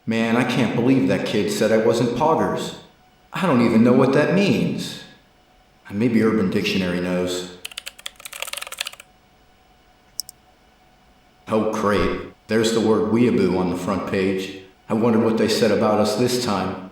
Man, I can't believe that kid said I wasn't poggers. I don't even know what that means. Maybe Urban Dictionary knows. Oh great, there's the word weeaboo on the front page. I wonder what they said about us this time.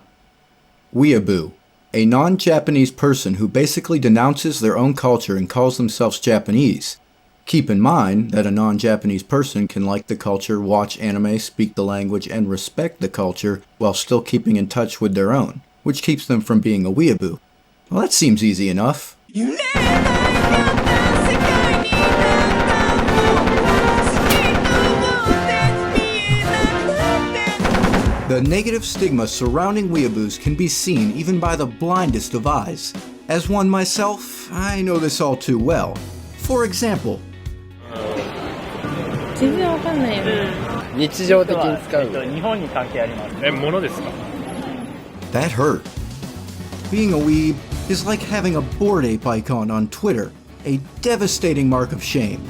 Weeaboo, a non-Japanese person who basically denounces their own culture and calls themselves Japanese. Keep in mind that a non-Japanese person can like the culture, watch anime, speak the language, and respect the culture while still keeping in touch with their own, which keeps them from being a weeaboo. Well, that seems easy enough. The negative stigma surrounding weeaboos can be seen even by the blindest of eyes. As one myself, I know this all too well. For example, 全然わかんないよ。日常的に使う。日本に関係あります。物ですか? that hurt. Being a weeb is like having a bored ape icon on Twitter, a devastating mark of shame.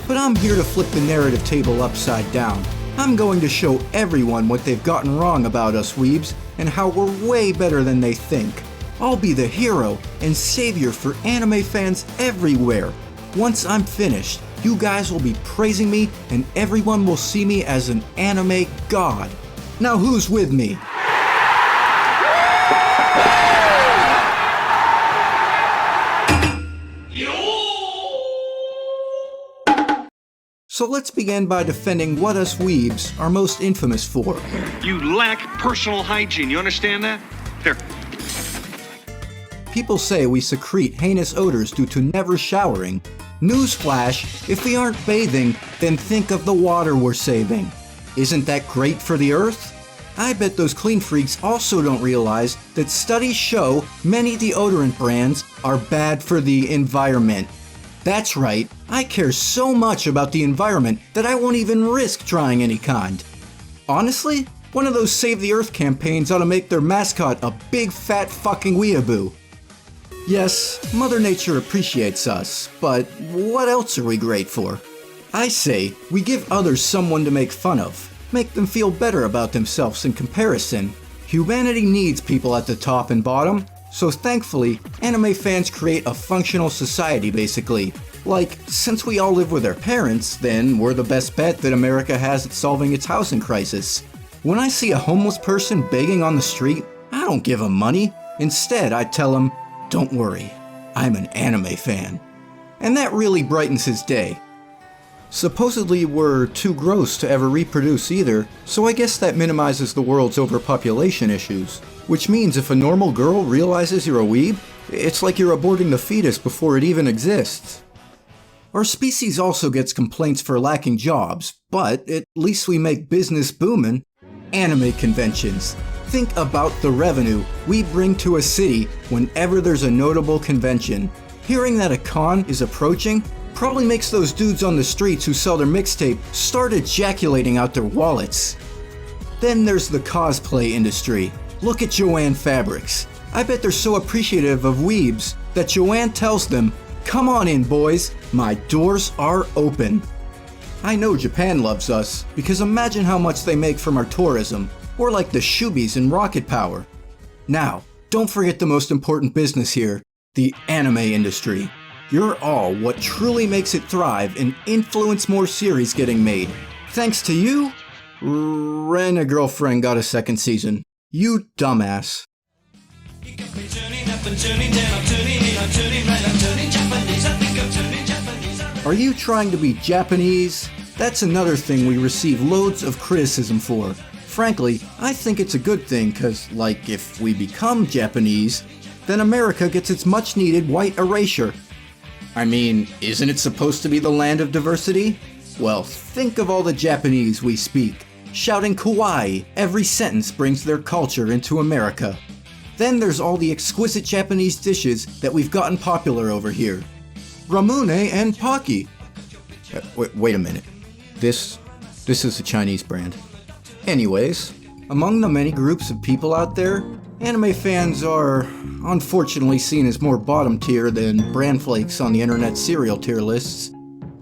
But I'm here to flip the narrative table upside down. I'm going to show everyone what they've gotten wrong about us weebs and how we're way better than they think. I'll be the hero and savior for anime fans everywhere. Once I'm finished, you guys will be praising me and everyone will see me as an anime god. Now who's with me? So let's begin by defending what us weebs are most infamous for. You lack personal hygiene, you understand that? Here. People say we secrete heinous odors due to never showering. Newsflash, if we aren't bathing, then think of the water we're saving. Isn't that great for the earth? I bet those clean freaks also don't realize that studies show many deodorant brands are bad for the environment. That's right, I care so much about the environment that I won't even risk trying any kind. Honestly, one of those Save the Earth campaigns ought to make their mascot a big fat fucking weeaboo. Yes, Mother Nature appreciates us, but what else are we great for? I say, we give others someone to make fun of, make them feel better about themselves in comparison. Humanity needs people at the top and bottom, so thankfully, anime fans create a functional society basically. Like, since we all live with our parents, then we're the best bet that America has at solving its housing crisis. When I see a homeless person begging on the street, I don't give them money. Instead, I tell him, don't worry, I'm an anime fan. And that really brightens his day. Supposedly we're too gross to ever reproduce either, so I guess that minimizes the world's overpopulation issues. Which means if a normal girl realizes you're a weeb, it's like you're aborting the fetus before it even exists. Our species also gets complaints for lacking jobs, but at least we make business boomin'. Anime conventions. Think about the revenue we bring to a city whenever there's a notable convention. Hearing that a con is approaching probably makes those dudes on the streets who sell their mixtape start ejaculating out their wallets. Then there's the cosplay industry. Look at Joanne Fabrics. I bet they're so appreciative of weebs that Joanne tells them, "Come on in, boys, my doors are open." I know Japan loves us, because imagine how much they make from our tourism. We're like the Shoobies in Rocket Power. Now, don't forget the most important business here, the anime industry. You're all what truly makes it thrive and influence more series getting made. Thanks to you, Ren a Girlfriend got a second season. You dumbass. Are you trying to be Japanese? That's another thing we receive loads of criticism for. Frankly, I think it's a good thing cause, like, if we become Japanese, then America gets its much needed white erasure. I mean, isn't it supposed to be the land of diversity? Well, think of all the Japanese we speak. Shouting kawaii every sentence brings their culture into America. Then there's all the exquisite Japanese dishes that we've gotten popular over here. Ramune and Pocky. Wait a minute. This is a Chinese brand. Anyways, among the many groups of people out there, anime fans are unfortunately seen as more bottom tier than bran flakes on the internet cereal tier lists.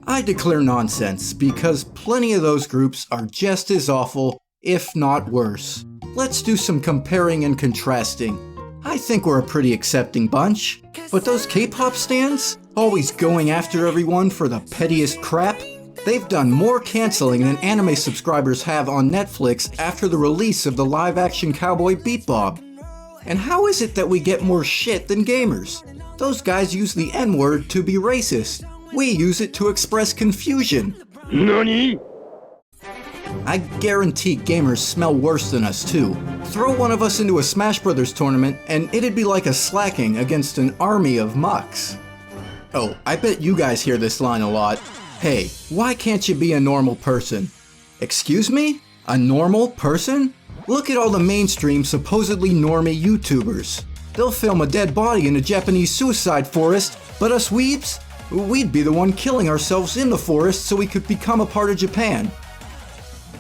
I declare nonsense because plenty of those groups are just as awful, if not worse. let's do some comparing and contrasting. I think we're a pretty accepting bunch, but those K-pop stans, always going after everyone for the pettiest crap, they've done more canceling than anime subscribers have on Netflix after the release of the live-action Cowboy Bebop. And how is it that we get more shit than gamers? Those guys use the N-word to be racist. We use it to express confusion. NANI? I guarantee gamers smell worse than us too. Throw one of us into a Smash Brothers tournament and it'd be like a slacking against an army of mucks. Oh, I bet you guys hear this line a lot. Hey, why can't you be a normal person? Excuse me? A normal person? Look at all the mainstream supposedly normie YouTubers. They'll film a dead body in a Japanese suicide forest, but us weebs? We'd be the one killing ourselves in the forest so we could become a part of Japan.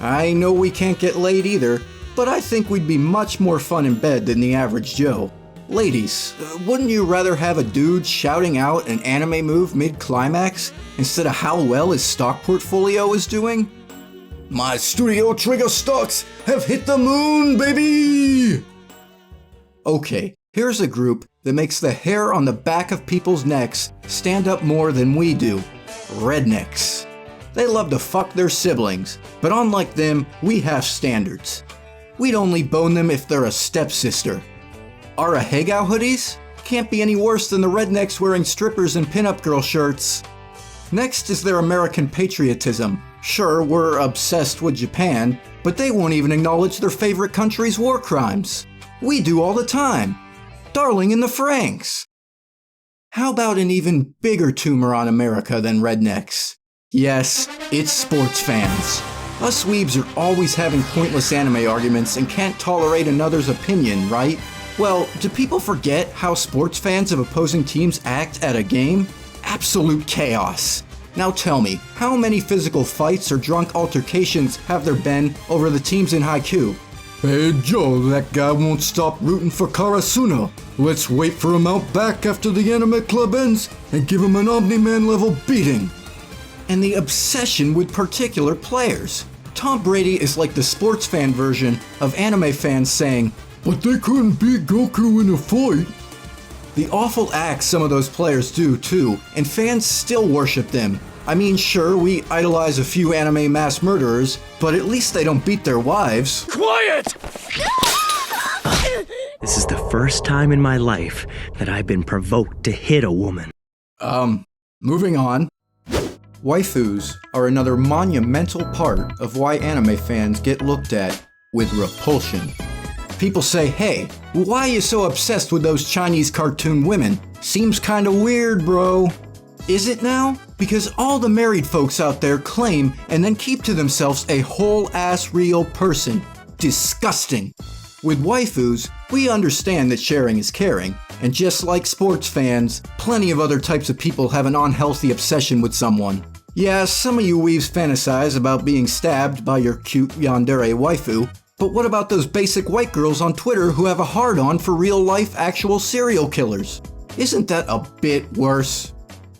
I know we can't get laid either, but I think we'd be much more fun in bed than the average Joe. Ladies, wouldn't you rather have a dude shouting out an anime move mid-climax instead of how well his stock portfolio is doing? My studio trigger stocks have hit the moon, baby! Okay, here's a group that makes the hair on the back of people's necks stand up more than we do. Rednecks. They love to fuck their siblings, but unlike them, we have standards. We'd only bone them if they're a stepsister. Our Ahegao hoodies? Can't be any worse than the rednecks wearing strippers and pinup girl shirts. Next is their American patriotism. Sure, we're obsessed with Japan, but they won't even acknowledge their favorite country's war crimes. We do all the time. Darling in the Franks. How about an even bigger tumor on America than rednecks? Yes, it's sports fans. Us weebs are always having pointless anime arguments and can't tolerate another's opinion, right? Well, do people forget how sports fans of opposing teams act at a game? Absolute chaos. Now tell me, how many physical fights or drunk altercations have there been over the teams in Haikyuu? Hey Joe, that guy won't stop rooting for Karasuno. Let's wait for him out back after the anime club ends and give him an Omni-Man level beating. And the obsession with particular players. Tom Brady is like the sports fan version of anime fans saying, "But they couldn't beat Goku in a fight." The awful acts some of those players do too, and fans still worship them. I mean, sure, we idolize a few anime mass murderers, but at least they don't beat their wives. Quiet! This is the first time in my life that I've been provoked to hit a woman. Moving on. Waifus are another monumental part of why anime fans get looked at with repulsion. People say, hey, why are you so obsessed with those Chinese cartoon women? Seems kinda weird, bro. Is it now? Because all the married folks out there claim and then keep to themselves a whole-ass real person. Disgusting. With waifus, we understand that sharing is caring, and just like sports fans, plenty of other types of people have an unhealthy obsession with someone. Yeah, some of you weaves fantasize about being stabbed by your cute yandere waifu, but what about those basic white girls on Twitter who have a hard-on for real-life actual serial killers? Isn't that a bit worse?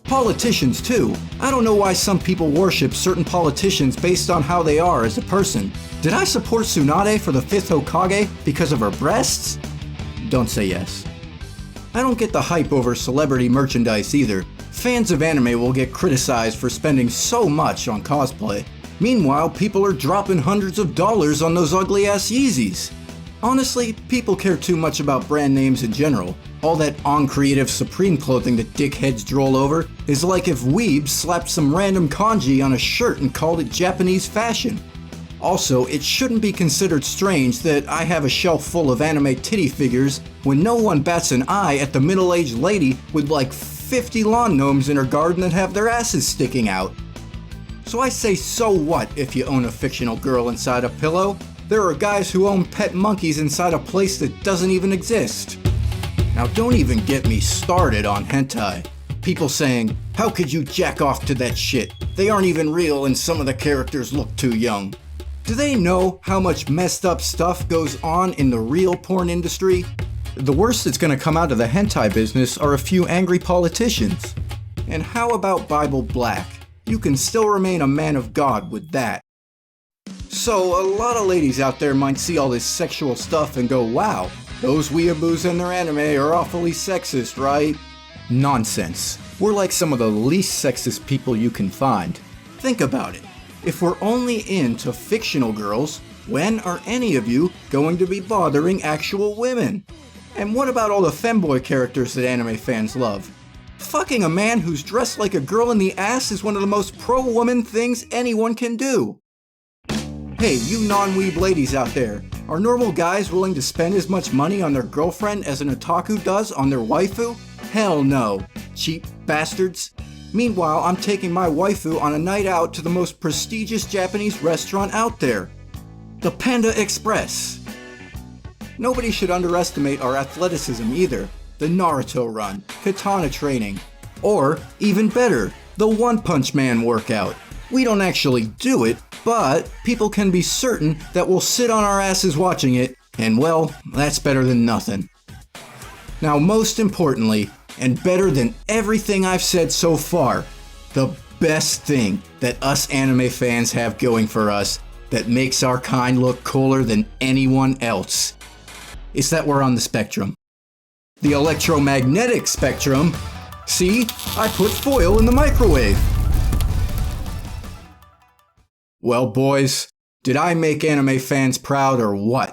Politicians too. I don't know why some people worship certain politicians based on how they are as a person. Did I support Tsunade for the 5th Hokage because of her breasts? Don't say yes. I don't get the hype over celebrity merchandise either. Fans of anime will get criticized for spending so much on cosplay. Meanwhile, people are dropping hundreds of dollars on those ugly-ass Yeezys. Honestly, people care too much about brand names in general. All that on-creative Supreme clothing that dickheads droll over is like if weebs slapped some random kanji on a shirt and called it Japanese fashion. Also, it shouldn't be considered strange that I have a shelf full of anime titty figures when no one bats an eye at the middle-aged lady with like 50 lawn gnomes in her garden that have their asses sticking out. So I say, so what if you own a fictional girl inside a pillow? There are guys who own pet monkeys inside a place that doesn't even exist. Now don't even get me started on hentai. People saying, how could you jack off to that shit? They aren't even real and some of the characters look too young. Do they know how much messed up stuff goes on in the real porn industry? The worst that's gonna come out of the hentai business are a few angry politicians. And how about Bible Black? You can still remain a man of God with that. So a lot of ladies out there might see all this sexual stuff and go, wow, those weeaboos and their anime are awfully sexist, right? Nonsense. We're like some of the least sexist people you can find. Think about it. If we're only into fictional girls, when are any of you going to be bothering actual women? And what about all the femboy characters that anime fans love? Fucking a man who's dressed like a girl in the ass is one of the most pro-woman things anyone can do. Hey, you non-weeb ladies out there, are normal guys willing to spend as much money on their girlfriend as an otaku does on their waifu? Hell no, cheap bastards. Meanwhile, I'm taking my waifu on a night out to the most prestigious Japanese restaurant out there, the Panda Express. Nobody should underestimate our athleticism either. The Naruto run, katana training, or even better, the One Punch Man workout. We don't actually do it, but people can be certain that we'll sit on our asses watching it, and well, that's better than nothing. Now, most importantly, and better than everything I've said so far, the best thing that us anime fans have going for us that makes our kind look cooler than anyone else is that we're on the spectrum. The electromagnetic spectrum. See, I put foil in the microwave. Well, boys, did I make anime fans proud or what?